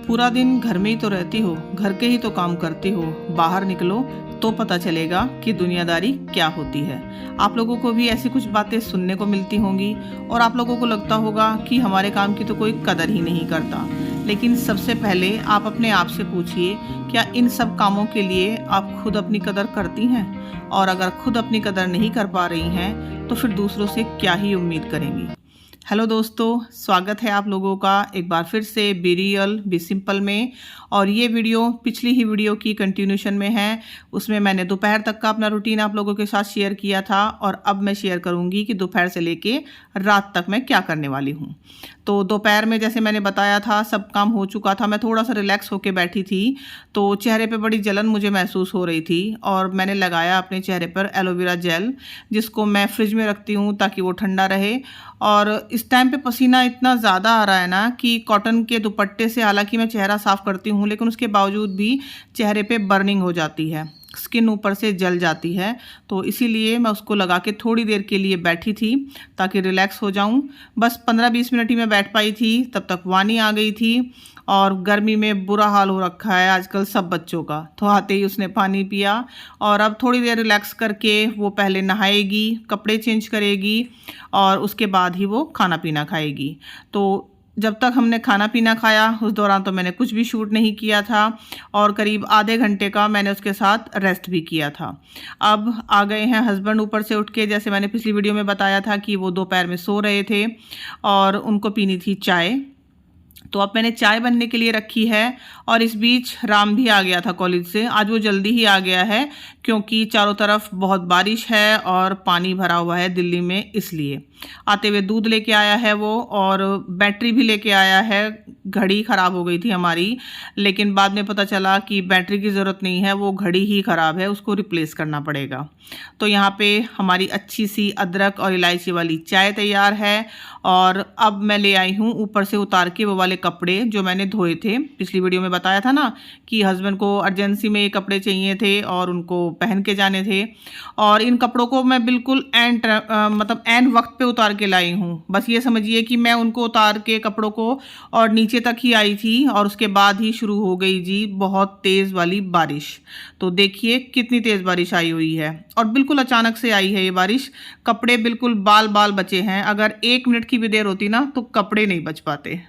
पूरा दिन घर में ही तो रहती हो, घर के ही तो काम करती हो, बाहर निकलो तो पता चलेगा कि दुनियादारी क्या होती है। आप लोगों को भी ऐसी कुछ बातें सुनने को मिलती होंगी और आप लोगों को लगता होगा कि हमारे काम की तो कोई कदर ही नहीं करता। लेकिन सबसे पहले आप अपने आप से पूछिए, क्या इन सब कामों के लिए आप खुद अपनी कदर करती हैं? और अगर खुद अपनी कदर नहीं कर पा रही हैं तो फिर दूसरों से क्या ही उम्मीद करेंगी। हेलो दोस्तों, स्वागत है आप लोगों का एक बार फिर से बी रियल बी सिंपल में। और ये वीडियो पिछली ही वीडियो की कंटिन्यूशन में है। उसमें मैंने दोपहर तक का अपना रूटीन आप लोगों के साथ शेयर किया था और अब मैं शेयर करूंगी कि दोपहर से लेके रात तक मैं क्या करने वाली हूँ। तो दोपहर में जैसे मैंने बताया था सब काम हो चुका था, मैं थोड़ा सा रिलैक्स होकर बैठी थी तो चेहरे पे बड़ी जलन मुझे महसूस हो रही थी और मैंने लगाया अपने चेहरे पर एलोवेरा जेल, जिसको मैं फ्रिज में रखती हूँ ताकि वो ठंडा रहे। और इस टाइम पे पसीना इतना ज़्यादा आ रहा है ना कि कॉटन के दुपट्टे से हालांकि मैं चेहरा साफ़ करती हूँ लेकिन उसके बावजूद भी चेहरे पे बर्निंग हो जाती है, स्किन ऊपर से जल जाती है। तो इसीलिए मैं उसको लगा के थोड़ी देर के लिए बैठी थी ताकि रिलैक्स हो जाऊं। बस 15-20 मिनट ही मैं बैठ पाई थी, तब तक वानी आ गई थी और गर्मी में बुरा हाल हो रखा है आजकल सब बच्चों का। तो आते ही उसने पानी पिया और अब थोड़ी देर रिलैक्स करके वो पहले नहाएगी, कपड़े चेंज करेगी और उसके बाद ही वो खाना पीना खाएगी। तो जब तक हमने खाना पीना खाया उस दौरान तो मैंने कुछ भी शूट नहीं किया था और करीब आधे घंटे का मैंने उसके साथ रेस्ट भी किया था। अब आ गए हैं हस्बैंड ऊपर से उठ के, जैसे मैंने पिछली वीडियो में बताया था कि वो दोपहर में सो रहे थे और उनको पीनी थी चाय। तो अब मैंने चाय बनने के लिए रखी है और इस बीच राम भी आ गया था कॉलेज से। आज वो जल्दी ही आ गया है क्योंकि चारों तरफ बहुत बारिश है और पानी भरा हुआ है दिल्ली में, इसलिए आते हुए दूध लेके आया है वो और बैटरी भी लेके आया है। घड़ी ख़राब हो गई थी हमारी, लेकिन बाद में पता चला कि बैटरी की ज़रूरत नहीं है, वो घड़ी ही ख़राब है, उसको रिप्लेस करना पड़ेगा। तो यहाँ पे हमारी अच्छी सी अदरक और इलायची वाली चाय तैयार है। और अब मैं ले आई हूँ ऊपर से उतार के वो वाले कपड़े जो मैंने धोए थे। पिछली वीडियो में बताया था ना कि हस्बैंड को अर्जेंसी में ये कपड़े चाहिए थे और उनको पहन के जाने थे। और इन कपड़ों को मैं बिल्कुल एन वक्त पे उतार के लाई हूँ। बस ये समझिए कि मैं उनको उतार के कपड़ों को और नीचे तक ही आई थी और उसके बाद ही शुरू हो गई जी बहुत तेज़ वाली बारिश। तो देखिए कितनी तेज़ बारिश आई हुई है और बिल्कुल अचानक से आई है ये बारिश। कपड़े बिल्कुल बाल बाल बचे हैं, अगर 1 मिनट की भी देर होती ना तो कपड़े नहीं बच पाते।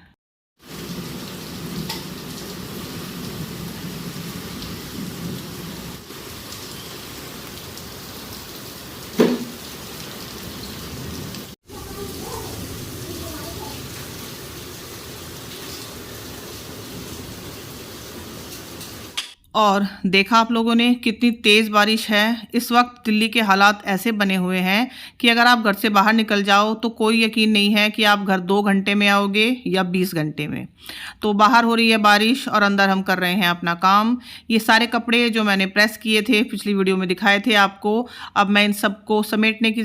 और देखा आप लोगों ने कितनी तेज़ बारिश है। इस वक्त दिल्ली के हालात ऐसे बने हुए हैं कि अगर आप घर से बाहर निकल जाओ तो कोई यकीन नहीं है कि आप घर 2 घंटे में आओगे या 20 घंटे में। तो बाहर हो रही है बारिश और अंदर हम कर रहे हैं अपना काम। ये सारे कपड़े जो मैंने प्रेस किए थे पिछली वीडियो में दिखाए थे आपको, अब मैं इन सबको समेटने की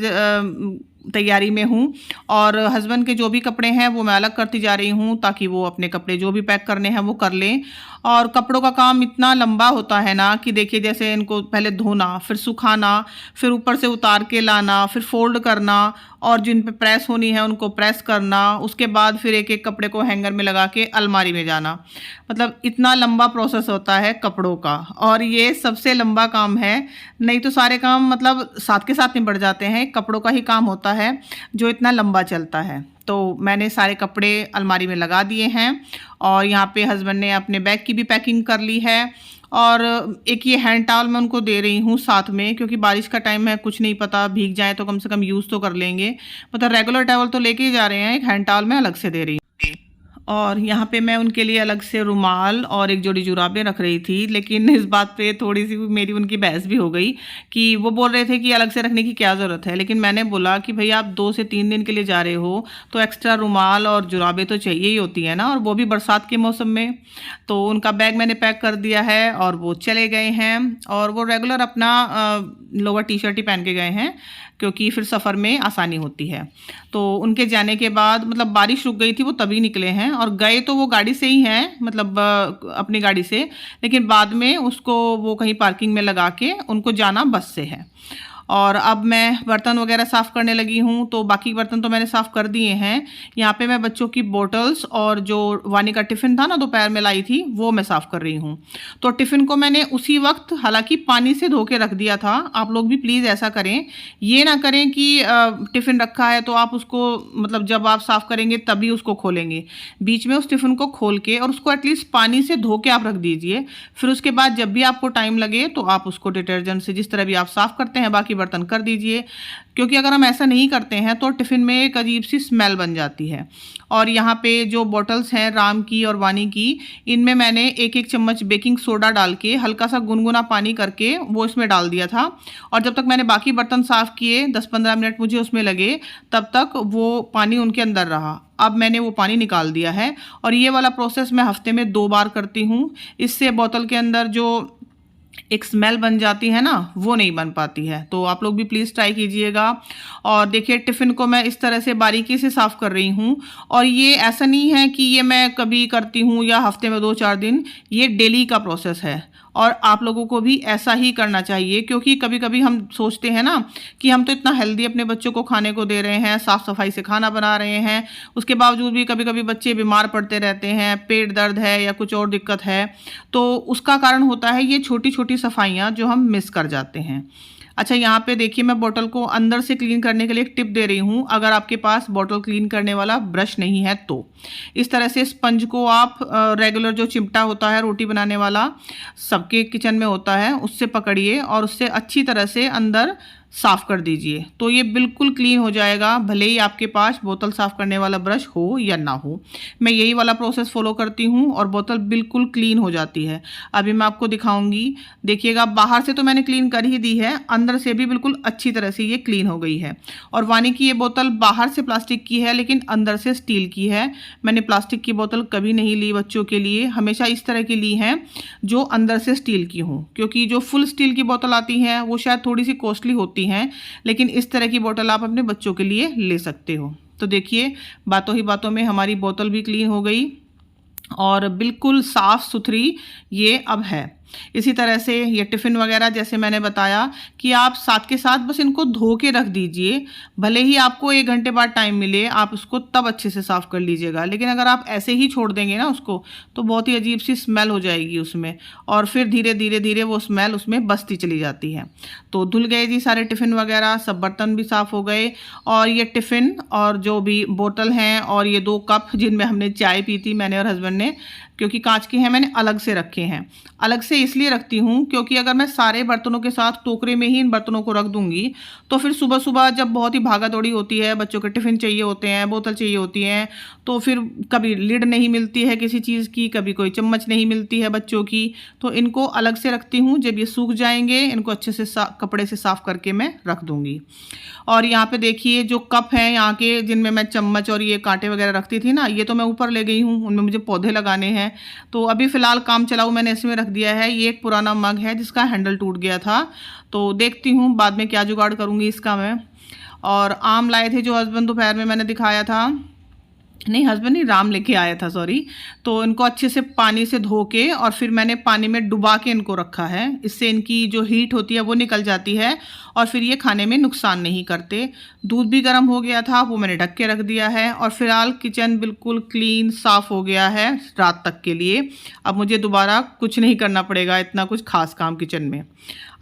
तैयारी में हूँ। और हस्बैंड के जो भी कपड़े हैं वो मैं अलग करती जा रही हूँ ताकि वो अपने कपड़े जो भी पैक करने हैं वो कर लें। और कपड़ों का काम इतना लंबा होता है ना कि देखिए जैसे इनको पहले धोना, फिर सुखाना, फिर ऊपर से उतार के लाना, फिर फोल्ड करना और जिन पे प्रेस होनी है उनको प्रेस करना, उसके बाद फिर एक एक कपड़े को हैंगर में लगा के अलमारी में जाना। मतलब इतना लंबा प्रोसेस होता है कपड़ों का और ये सबसे लंबा काम है। नहीं तो सारे काम मतलब साथ के साथ निपट जाते हैं, कपड़ों का ही काम होता है जो इतना लंबा चलता है। तो मैंने सारे कपड़े अलमारी में लगा दिए हैं और यहाँ पे हस्बैंड ने अपने बैग की भी पैकिंग कर ली है। और एक ये हैंड टॉवल मैं उनको दे रही हूँ साथ में, क्योंकि बारिश का टाइम है, कुछ नहीं पता भीग जाए तो कम से कम यूज़ तो कर लेंगे। मतलब रेगुलर टॉवल तो लेके ही जा रहे हैं, एक हैंड टॉवल मैं अलग से दे रही हूँ। और यहाँ पे मैं उनके लिए अलग से रुमाल और एक जोड़ी जुराबें रख रही थी, लेकिन इस बात पे थोड़ी सी मेरी उनकी बहस भी हो गई कि वो बोल रहे थे कि अलग से रखने की क्या ज़रूरत है। लेकिन मैंने बोला कि भाई आप 2 से 3 दिन के लिए जा रहे हो तो एक्स्ट्रा रुमाल और जुराबें तो चाहिए ही होती है ना, और वो भी बरसात के मौसम में। तो उनका बैग मैंने पैक कर दिया है और वो चले गए हैं और वो रेगुलर अपना लोअर टी शर्ट ही पहन के गए हैं क्योंकि फिर सफ़र में आसानी होती है। तो उनके जाने के बाद मतलब बारिश रुक गई थी, वो तभी निकले हैं और गए तो वो गाड़ी से ही हैं, मतलब अपनी गाड़ी से, लेकिन बाद में उसको वो कहीं पार्किंग में लगा के उनको जाना बस से है। और अब मैं बर्तन वगैरह साफ़ करने लगी हूँ। तो बाकी बर्तन तो मैंने साफ़ कर दिए हैं। यहाँ पे मैं बच्चों की बोटल्स और जो वानी का टिफ़िन था ना दोपहर में लाई थी, वो मैं साफ़ कर रही हूँ। तो टिफ़िन को मैंने उसी वक्त हालांकि पानी से धो के रख दिया था। आप लोग भी प्लीज़ ऐसा करें, ये ना करें कि टिफ़िन रखा है तो आप उसको मतलब जब आप साफ़ करेंगे तभी उसको खोलेंगे। बीच में उस टिफ़िन को खोल के और उसको एटलीस्ट पानी से धो के आप रख दीजिए। फिर उसके बाद जब भी आपको टाइम लगे तो आप उसको डिटर्जेंट से जिस तरह भी आप साफ़ करते हैं बाकी बर्तन कर दीजिए। क्योंकि अगर हम ऐसा नहीं करते हैं तो टिफ़िन में एक अजीब सी स्मेल बन जाती है। और यहाँ पे जो बॉटल्स हैं राम की और वानी की, इनमें मैंने एक एक चम्मच बेकिंग सोडा डाल के हल्का सा गुनगुना पानी करके वो इसमें डाल दिया था। और जब तक मैंने बाकी बर्तन साफ़ किए 10-15 मिनट मुझे उसमें लगे, तब तक वो पानी उनके अंदर रहा। अब मैंने वो पानी निकाल दिया है और ये वाला प्रोसेस मैं हफ्ते में 2 बार करती हूँ। इससे बोतल के अंदर जो एक स्मेल बन जाती है ना, वो नहीं बन पाती है। तो आप लोग भी प्लीज़ ट्राई कीजिएगा। और देखिए टिफ़िन को मैं इस तरह से बारीकी से साफ़ कर रही हूँ। और ये ऐसा नहीं है कि ये मैं कभी करती हूँ या हफ्ते में 2-4 दिन, ये डेली का प्रोसेस है। और आप लोगों को भी ऐसा ही करना चाहिए, क्योंकि कभी कभी हम सोचते हैं ना कि हम तो इतना हेल्दी अपने बच्चों को खाने को दे रहे हैं, साफ़ सफाई से खाना बना रहे हैं, उसके बावजूद भी कभी कभी बच्चे बीमार पड़ते रहते हैं, पेट दर्द है या कुछ और दिक्कत है। तो उसका कारण होता है ये छोटी छोटी सफाइयाँ जो हम मिस कर जाते हैं। अच्छा, यहाँ पे देखिए मैं बोतल को अंदर से क्लीन करने के लिए एक टिप दे रही हूँ। अगर आपके पास बोतल क्लीन करने वाला ब्रश नहीं है तो इस तरह से स्पंज को आप रेगुलर जो चिमटा होता है रोटी बनाने वाला, सबके किचन में होता है, उससे पकड़िए और उससे अच्छी तरह से अंदर साफ़ कर दीजिए। तो ये बिल्कुल क्लीन हो जाएगा, भले ही आपके पास बोतल साफ़ करने वाला ब्रश हो या ना हो। मैं यही वाला प्रोसेस फॉलो करती हूँ और बोतल बिल्कुल क्लीन हो जाती है। अभी मैं आपको दिखाऊंगी, देखिएगा। बाहर से तो मैंने क्लीन कर ही दी है, अंदर से भी बिल्कुल अच्छी तरह से ये क्लीन हो गई है। और वानी की ये बोतल बाहर से प्लास्टिक की है लेकिन अंदर से स्टील की है। मैंने प्लास्टिक की बोतल कभी नहीं ली बच्चों के लिए, हमेशा इस तरह की ली हैं जो अंदर से स्टील की हों। क्योंकि जो फुल स्टील की बोतल आती हैं वो शायद थोड़ी सी कॉस्टली होती हैं, लेकिन इस तरह की बोतल आप अपने बच्चों के लिए ले सकते हो। तो देखिए बातों ही बातों में हमारी बोतल भी क्लीन हो गई और बिल्कुल साफ़ सुथरी ये अब है। इसी तरह से ये टिफ़िन वगैरह जैसे मैंने बताया कि आप साथ के साथ बस इनको धो के रख दीजिए। भले ही आपको 1 घंटे बाद टाइम मिले, आप उसको तब अच्छे से साफ़ कर लीजिएगा। लेकिन अगर आप ऐसे ही छोड़ देंगे ना उसको, तो बहुत ही अजीब सी स्मेल हो जाएगी उसमें, और फिर धीरे धीरे वो स्मेल उसमें बसती चली जाती है। तो धुल गए जी सारे टिफ़िन वगैरह, सब बर्तन भी साफ़ हो गए। और ये टिफ़िन और जो भी बोतल हैं और ये 2 कप जिनमें हमने चाय पी थी मैंने और हस्बैंड ने, क्योंकि कांच के हैं, मैंने अलग से रखे हैं। अलग से इसलिए रखती हूँ क्योंकि अगर मैं सारे बर्तनों के साथ टोकरे में ही इन बर्तनों को रख दूंगी तो फिर सुबह सुबह जब बहुत ही भागा दौड़ी होती है, बच्चों के टिफ़िन चाहिए होते हैं, बोतल चाहिए होती हैं, तो फिर कभी लिड नहीं मिलती है किसी चीज़ की, कभी कोई चम्मच नहीं मिलती है बच्चों की। तो इनको अलग से रखती हूँ। जब ये सूख जाएंगे इनको अच्छे से कपड़े से साफ़ करके मैं रख दूँगी। और यहाँ पे देखिए जो कप हैं यहाँ के, जिनमें मैं चम्मच और ये कांटे वगैरह रखती थी ना, ये तो मैं ऊपर ले गई हूँ, उनमें मुझे पौधे लगाने हैं। तो अभी फ़िलहाल काम चलाऊ मैंने इसमें रख दिया है। ये एक पुराना मग है जिसका हैंडल टूट गया था, तो देखती हूँ बाद में क्या जुगाड़ करूँगी इसका मैं। और आम लाए थे जो हस्बैंड दोपहर में मैंने दिखाया था, नहीं हस्बैंड नहीं, राम लेके आया था, सॉरी। तो इनको अच्छे से पानी से धो के और फिर मैंने पानी में डुबा के इनको रखा है। इससे इनकी जो हीट होती है वो निकल जाती है और फिर ये खाने में नुकसान नहीं करते। दूध भी गर्म हो गया था, वो मैंने ढक के रख दिया है। और फिलहाल किचन बिल्कुल क्लीन साफ़ हो गया है रात तक के लिए। अब मुझे दोबारा कुछ नहीं करना पड़ेगा, इतना कुछ खास काम किचन में।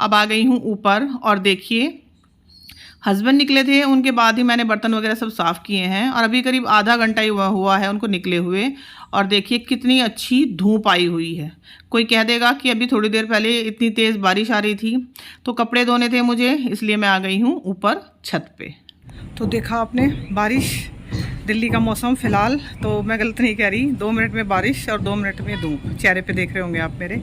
अब आ गई हूँ ऊपर और देखिए हस्बैंड निकले थे, उनके बाद ही मैंने बर्तन वगैरह सब साफ़ किए हैं। और अभी करीब आधा घंटा ही हुआ है उनको निकले हुए। और देखिए कितनी अच्छी धूप आई हुई है। कोई कह देगा कि अभी थोड़ी देर पहले इतनी तेज़ बारिश आ रही थी। तो कपड़े धोने थे मुझे, इसलिए मैं आ गई हूँ ऊपर छत पे। तो देखा आपने बारिश, दिल्ली का मौसम फ़िलहाल, तो मैं गलत नहीं कह रही, 2 मिनट में बारिश और 2 मिनट में धूप। चेहरे पे देख रहे होंगे आप मेरे।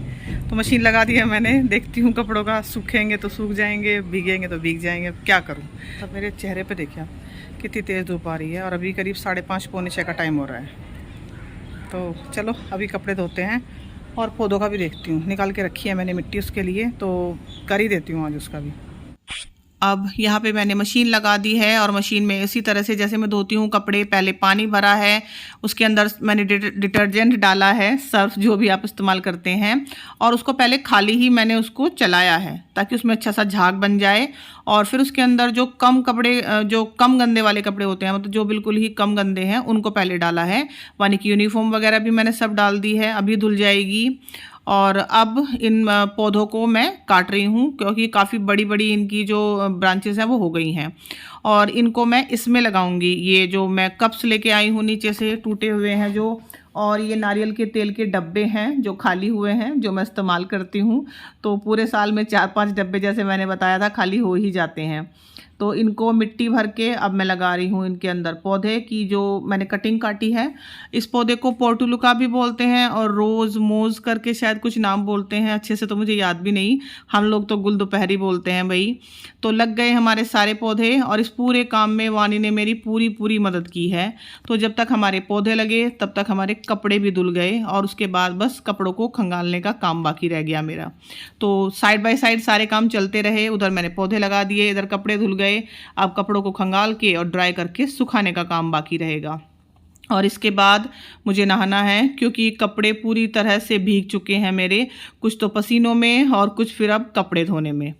तो मशीन लगा दी है मैंने, देखती हूँ कपड़ों का, सूखेंगे तो सूख जाएंगे, भीगेंगे तो भीग जाएंगे, क्या करूँ। अब मेरे चेहरे पे देखिए आप कितनी तेज़ धूप आ रही है और अभी करीब 5:30 पौने 6 का टाइम हो रहा है। तो चलो अभी कपड़े धोते हैं और पौधों का भी देखती हूँ। निकाल के रखी है मैंने मिट्टी उसके लिए, तो कर ही देती हूँ आज उसका भी। अब यहाँ पे मैंने मशीन लगा दी है और मशीन में इसी तरह से जैसे मैं धोती हूँ कपड़े, पहले पानी भरा है, उसके अंदर मैंने डिटर्जेंट डाला है, सर्फ जो भी आप इस्तेमाल करते हैं, और उसको पहले खाली ही मैंने उसको चलाया है ताकि उसमें अच्छा सा झाग बन जाए। और फिर उसके अंदर जो कम कपड़े, जो कम गंदे वाले कपड़े होते हैं, मतलब जो बिल्कुल ही कम गंदे हैं, उनको पहले डाला है। यानी कि यूनिफॉर्म वगैरह भी मैंने सब डाल दी है, अभी धुल जाएगी। और अब इन पौधों को मैं काट रही हूँ क्योंकि काफ़ी बड़ी बड़ी इनकी जो ब्रांचेस हैं वो हो गई हैं, और इनको मैं इसमें लगाऊंगी। ये जो मैं कप्स लेके आई हूँ नीचे से टूटे हुए हैं जो, और ये नारियल के तेल के डब्बे हैं जो खाली हुए हैं, जो मैं इस्तेमाल करती हूँ। तो पूरे साल में 4-5 डब्बे जैसे मैंने बताया था खाली हो ही जाते हैं। तो इनको मिट्टी भर के अब मैं लगा रही हूँ इनके अंदर पौधे की जो मैंने कटिंग काटी है। इस पौधे को पोर्टुलुका भी बोलते हैं और रोज़ मोज करके शायद कुछ नाम बोलते हैं, अच्छे से तो मुझे याद भी नहीं, हम लोग तो गुल दोपहरी बोलते हैं भाई। तो लग गए हमारे सारे पौधे, और इस पूरे काम में वानी ने मेरी पूरी पूरी मदद की है। तो जब तक हमारे पौधे लगे तब तक हमारे कपड़े भी धुल गए, और उसके बाद बस कपड़ों को खंगालने का काम बाकी रह गया मेरा। तो साइड बाय साइड सारे काम चलते रहे, उधर मैंने पौधे लगा दिए, इधर कपड़े धुल गए। अब कपड़ों को खंगाल के और ड्राई करके सुखाने का काम बाकी रहेगा। और इसके बाद मुझे नहाना है क्योंकि कपड़े पूरी तरह से भीग चुके हैं मेरे, कुछ तो पसीनों में और कुछ फिर अब कपड़े धोने में।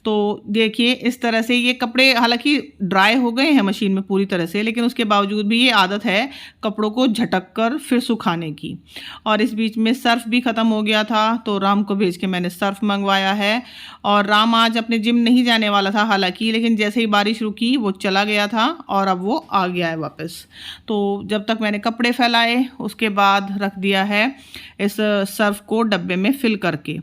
तो देखिए इस तरह से ये कपड़े हालांकि ड्राई हो गए हैं मशीन में पूरी तरह से, लेकिन उसके बावजूद भी ये आदत है कपड़ों को झटक कर फिर सुखाने की। और इस बीच में सर्फ भी ख़त्म हो गया था, तो राम को भेज के मैंने सर्फ मंगवाया है। और राम आज अपने जिम नहीं जाने वाला था हालांकि, लेकिन जैसे ही बारिश रुकी वो चला गया था और अब वो आ गया है वापस। तो जब तक मैंने कपड़े फैलाए उसके बाद रख दिया है इस सर्फ को डब्बे में फिल करके।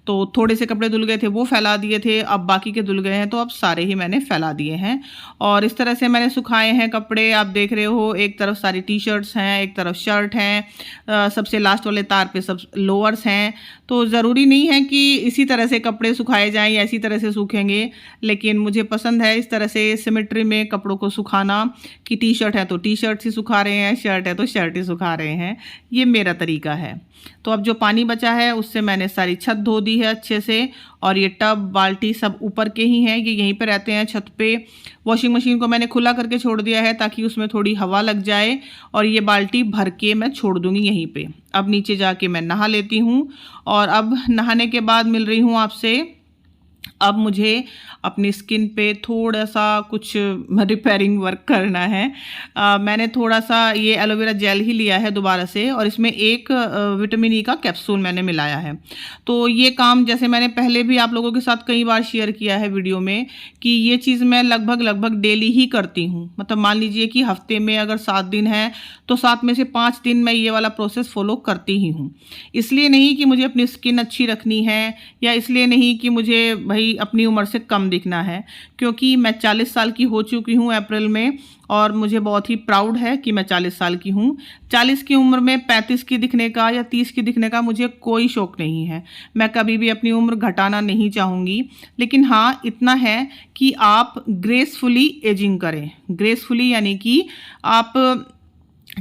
तो थोड़े से कपड़े धुल गए थे वो फैला दिए थे, अब बाकी के धुल गए हैं तो अब सारे ही मैंने फैला दिए हैं। और इस तरह से मैंने सुखाए हैं कपड़े, आप देख रहे हो, एक तरफ सारी टी शर्ट्स हैं, एक तरफ शर्ट हैं, सबसे लास्ट वाले तार पे सब लोअर्स हैं। तो ज़रूरी नहीं है कि इसी तरह से कपड़े सुखाए जाएं या इसी तरह से सूखेंगे, लेकिन मुझे पसंद है इस तरह से सिमेट्री में कपड़ों को सुखाना, कि टी शर्ट है तो टी शर्ट ही सुखा रहे हैं, शर्ट है तो शर्ट ही सुखा रहे हैं, ये मेरा तरीका है। तो अब जो पानी बचा है उससे मैंने सारी छत धो दी है अच्छे से, और ये टब बाल्टी सब ऊपर के ही हैं, ये यहीं पे रहते हैं छत पे। वॉशिंग मशीन को मैंने खुला करके छोड़ दिया है ताकि उसमें थोड़ी हवा लग जाए, और ये बाल्टी भर के मैं छोड़ दूंगी यहीं पे। अब नीचे जाके मैं नहा लेती हूँ, और अब नहाने के बाद मिल रही हूँ आपसे। अब मुझे अपनी स्किन पे थोड़ा सा कुछ रिपेयरिंग वर्क करना है। मैंने थोड़ा सा ये एलोवेरा जेल ही लिया है दोबारा से, और इसमें एक विटामिन ई का कैप्सूल मैंने मिलाया है। तो ये काम जैसे मैंने पहले भी आप लोगों के साथ कई बार शेयर किया है वीडियो में, कि ये चीज़ मैं लगभग डेली ही करती हूँ। मतलब मान लीजिए कि हफ्ते में अगर 7 दिन है तो 7 में से 5 दिन मैं ये वाला प्रोसेस फॉलो करती ही हूँ। इसलिए नहीं कि मुझे अपनी स्किन अच्छी रखनी है, या इसलिए नहीं कि मुझे भाई अपनी उम्र से कम दिखना है, क्योंकि मैं 40 साल की हो चुकी हूँ अप्रैल में, और मुझे बहुत ही प्राउड है कि मैं 40 साल की हूँ। 40 की उम्र में 35 की दिखने का या 30 की दिखने का मुझे कोई शौक नहीं है। मैं कभी भी अपनी उम्र घटाना नहीं चाहूँगी, लेकिन हाँ इतना है कि आप ग्रेसफुली एजिंग करें। ग्रेसफुली यानी कि आप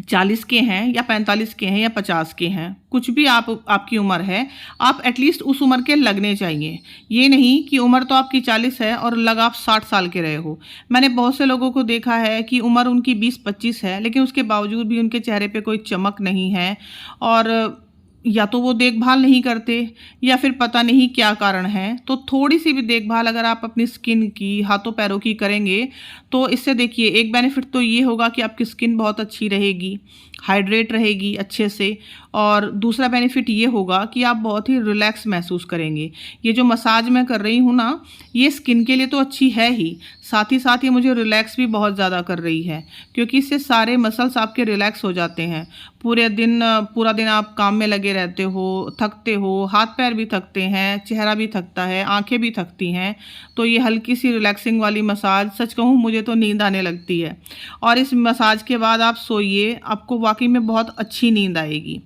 40 के हैं या 45 के हैं या 50 के हैं, कुछ भी आपकी उम्र है, आप एटलीस्ट उस उम्र के लगने चाहिए। ये नहीं कि उम्र तो आपकी 40 है और लग आप 60 साल के रहे हो। मैंने बहुत से लोगों को देखा है कि उम्र उनकी 20-25 है, लेकिन उसके बावजूद भी उनके चेहरे पे कोई चमक नहीं है, और या तो वो देखभाल नहीं करते या फिर पता नहीं क्या कारण है। तो थोड़ी सी भी देखभाल अगर आप अपनी स्किन की, हाथों पैरों की करेंगे तो इससे देखिए एक बेनिफिट तो ये होगा कि आपकी स्किन बहुत अच्छी रहेगी, हाइड्रेट रहेगी अच्छे से, और दूसरा बेनिफिट ये होगा कि आप बहुत ही रिलैक्स महसूस करेंगे। ये जो मसाज मैं कर रही हूँ ना, ये स्किन के लिए तो अच्छी है ही, साथ ही साथ ये मुझे रिलैक्स भी बहुत ज़्यादा कर रही है, क्योंकि इससे सारे मसल्स आपके रिलैक्स हो जाते हैं। पूरा दिन आप काम में लगे रहते हो, थकते हो, हाथ पैर भी थकते हैं, चेहरा भी थकता है, आंखें भी थकती हैं। तो ये हल्की सी रिलैक्सिंग वाली मसाज, सच कहूँ मुझे तो नींद आने लगती है, और इस मसाज के बाद आप सोइए, आपको वाकई में बहुत अच्छी नींद आएगी।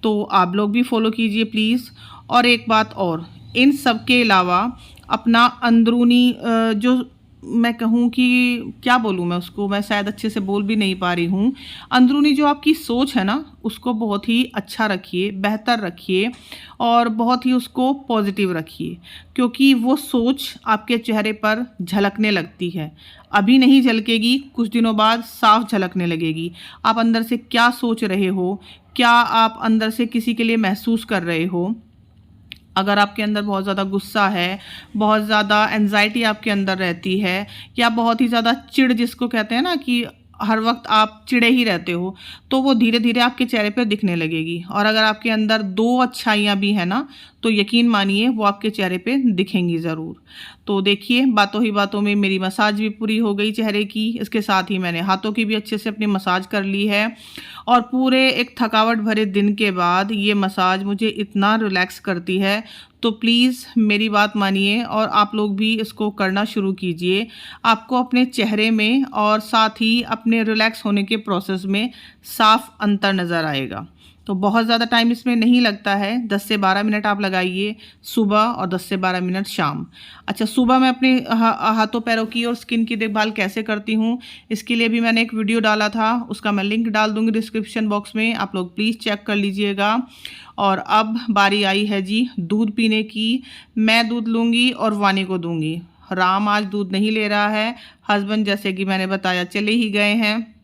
तो आप लोग भी फॉलो कीजिए प्लीज़। और एक बात और, इन सब के अलावा अपना अंदरूनी जो मैं कहूँ कि क्या बोलूँ मैं उसको, मैं शायद अच्छे से बोल भी नहीं पा रही हूँ। अंदरूनी जो आपकी सोच है ना, उसको बहुत ही अच्छा रखिए, बेहतर रखिए और बहुत ही उसको पॉजिटिव रखिए, क्योंकि वो सोच आपके चेहरे पर झलकने लगती है। अभी नहीं झलकेगी, कुछ दिनों बाद साफ झलकने लगेगी। आप अंदर से क्या सोच रहे हो, क्या आप अंदर से किसी के लिए महसूस कर रहे हो। अगर आपके अंदर बहुत ज़्यादा गुस्सा है, बहुत ज़्यादा एंजाइटी आपके अंदर रहती है, या बहुत ही ज़्यादा चिढ़ जिसको कहते हैं ना कि हर वक्त आप चिढ़े ही रहते हो, तो वो धीरे धीरे आपके चेहरे पे दिखने लगेगी। और अगर आपके अंदर 2 अच्छाइयाँ भी हैं ना, तो यकीन मानिए वो आपके चेहरे पे दिखेंगी ज़रूर। तो देखिए, बातों ही बातों में मेरी मसाज भी पूरी हो गई चेहरे की। इसके साथ ही मैंने हाथों की भी अच्छे से अपनी मसाज कर ली है। और पूरे एक थकावट भरे दिन के बाद ये मसाज मुझे इतना रिलैक्स करती है, तो प्लीज़ मेरी बात मानिए और आप लोग भी इसको करना शुरू कीजिए। आपको अपने चेहरे में और साथ ही अपने रिलैक्स होने के प्रोसेस में साफ अंतर नज़र आएगा। तो बहुत ज़्यादा टाइम इसमें नहीं लगता है, 10 से 12 मिनट आप लगाइए सुबह और 10 से 12 मिनट शाम। अच्छा, सुबह मैं अपने हाथों पैरों की और स्किन की देखभाल कैसे करती हूँ, इसके लिए भी मैंने एक वीडियो डाला था, उसका मैं लिंक डाल दूँगी डिस्क्रिप्शन बॉक्स में, आप लोग प्लीज़ चेक कर लीजिएगा। और अब बारी आई है जी दूध पीने की। मैं दूध लूँगी और वानी को दूँगी। राम आज दूध नहीं ले रहा है, हस्बैंड जैसे कि मैंने बताया चले ही गए हैं,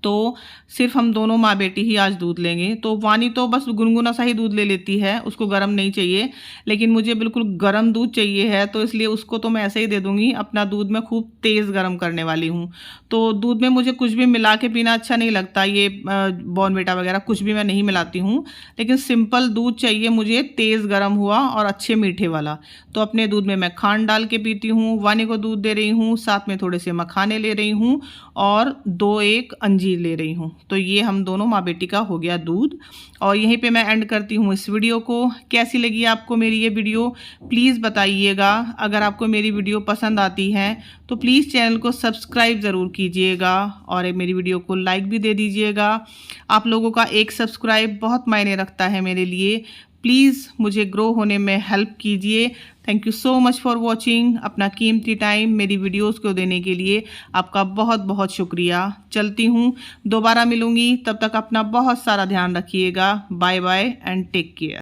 तो सिर्फ हम दोनों माँ बेटी ही आज दूध लेंगे। तो वानी तो बस गुनगुना सा ही दूध ले लेती है, उसको गर्म नहीं चाहिए, लेकिन मुझे बिल्कुल गर्म दूध चाहिए है, तो इसलिए उसको तो मैं ऐसे ही दे दूँगी। अपना दूध मैं खूब तेज़ गर्म करने वाली हूँ। तो दूध में मुझे कुछ भी मिला के पीना अच्छा नहीं लगता, ये बॉर्नविटा वगैरह कुछ भी मैं नहीं मिलाती हूँ, लेकिन सिंपल दूध चाहिए मुझे, तेज़ गर्म हुआ और अच्छे मीठे वाला। तो अपने दूध में मैं खांड डाल के पीती हूँ, वानी को दूध दे रही हूँ, साथ में थोड़े से मखाने ले रही हूँ और 2-1 अंजीर ले रही हूँ। तो ये हम दोनों माँ बेटी का हो गया दूध। और यहीं पे मैं एंड करती हूँ इस वीडियो को। कैसी लगी आपको मेरी ये वीडियो, प्लीज़ बताइएगा। अगर आपको मेरी वीडियो पसंद आती है तो प्लीज़ चैनल को सब्सक्राइब ज़रूर कीजिएगा और मेरी वीडियो को लाइक भी दे दीजिएगा। आप लोगों का एक सब्सक्राइब बहुत मायने रखता है मेरे लिए। प्लीज़ मुझे ग्रो होने में हेल्प कीजिए। Thank you so much for watching. अपना कीमती टाइम मेरी वीडियोस को देने के लिए आपका बहुत बहुत शुक्रिया। चलती हूँ, दोबारा मिलूँगी, तब तक अपना बहुत सारा ध्यान रखिएगा। Bye bye and take care.